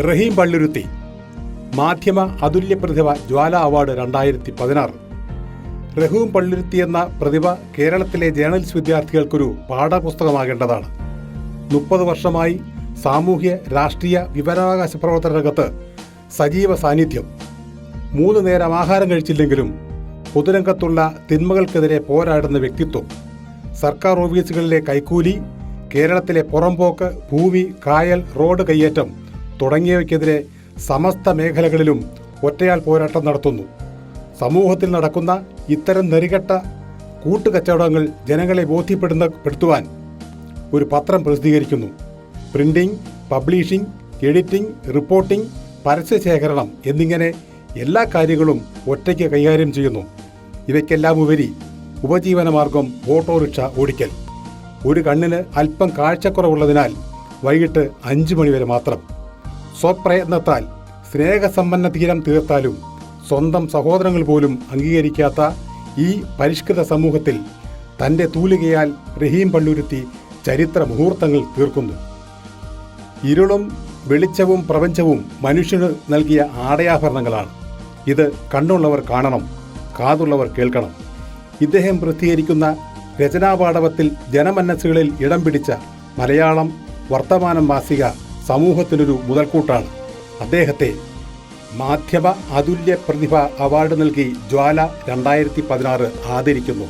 റഹീം പള്ളുരുത്തി മാധ്യമ അതുല്യ പ്രതിഭ ജ്വാല അവാർഡ് 2016. റഹീം പള്ളുരുത്തി എന്ന പ്രതിഭ കേരളത്തിലെ ജേർണലിസ്റ്റ് വിദ്യാർത്ഥികൾക്കൊരു പാഠപുസ്തകമാകേണ്ടതാണ്. 30 വർഷമായി സാമൂഹ്യ രാഷ്ട്രീയ വിവരാവകാശ പ്രവർത്തന രംഗത്ത് സജീവ സാന്നിധ്യം. 3 നേരം ആഹാരം കഴിച്ചില്ലെങ്കിലും പൊതുരംഗത്തുള്ള തിന്മകൾക്കെതിരെ പോരാടുന്ന വ്യക്തിത്വം. സർക്കാർ ഓഫീസുകളിലെ കൈക്കൂലി, കേരളത്തിലെ പുറംപോക്ക്, ഭൂമി, കായൽ, റോഡ് കയ്യേറ്റം തുടങ്ങിയവയ്ക്കെതിരെ സമസ്ത മേഖലകളിലും ഒറ്റയാൾ പോരാട്ടം നടത്തുന്നു. സമൂഹത്തിൽ നടക്കുന്ന ഇത്തരം നെറികെട്ട കൂട്ടുകച്ചവടങ്ങൾ ജനങ്ങളെ ബോധ്യപ്പെടുത്തുവാൻ ഒരു പത്രം പ്രസിദ്ധീകരിക്കുന്നു. പ്രിന്റിംഗ്, പബ്ലിഷിംഗ്, എഡിറ്റിംഗ്, റിപ്പോർട്ടിംഗ്, പരസ്യശേഖരണം എന്നിങ്ങനെ എല്ലാ കാര്യങ്ങളും ഒറ്റയ്ക്ക് കൈകാര്യം ചെയ്യുന്നു. ഇവയ്ക്കെല്ലാം ഉപരി ഉപജീവനമാർഗം ഓട്ടോറിക്ഷ ഓടിക്കൽ. ഒരു കണ്ണിന് അല്പം കാഴ്ചക്കുറവുള്ളതിനാൽ വൈകിട്ട് 5 മണി വരെ മാത്രം. സ്വപ്രയത്നത്താൽ സ്നേഹസമ്പന്ന തീരം തീർത്താലും സ്വന്തം സഹോദരങ്ങൾ പോലും അംഗീകരിക്കാത്ത ഈ പരിഷ്കൃത സമൂഹത്തിൽ തൻ്റെ തൂലികയാൽ റഹീം പള്ളുരുത്തി ചരിത്ര മുഹൂർത്തങ്ങൾ തീർക്കുന്നു. ഇരുളും വെളിച്ചവും പ്രപഞ്ചവും മനുഷ്യന് നൽകിയ ആടയാഭരണങ്ങളാണ്. ഇത് കണ്ണുള്ളവർ കാണണം, കാതുള്ളവർ കേൾക്കണം. ഇദ്ദേഹം പ്രസിദ്ധീകരിക്കുന്ന രചനാപാടവത്തിൽ ജനമനസ്സുകളിൽ ഇടം പിടിച്ച മലയാളം വർത്തമാനം മാസിക സമൂഹത്തിനൊരു മുതൽക്കൂട്ടാണ്. അദ്ദേഹത്തെ മാധ്യമ അതുല്യ പ്രതിഭ അവാർഡ് നൽകി ജ്വാല 2016 ആദരിക്കുന്നു.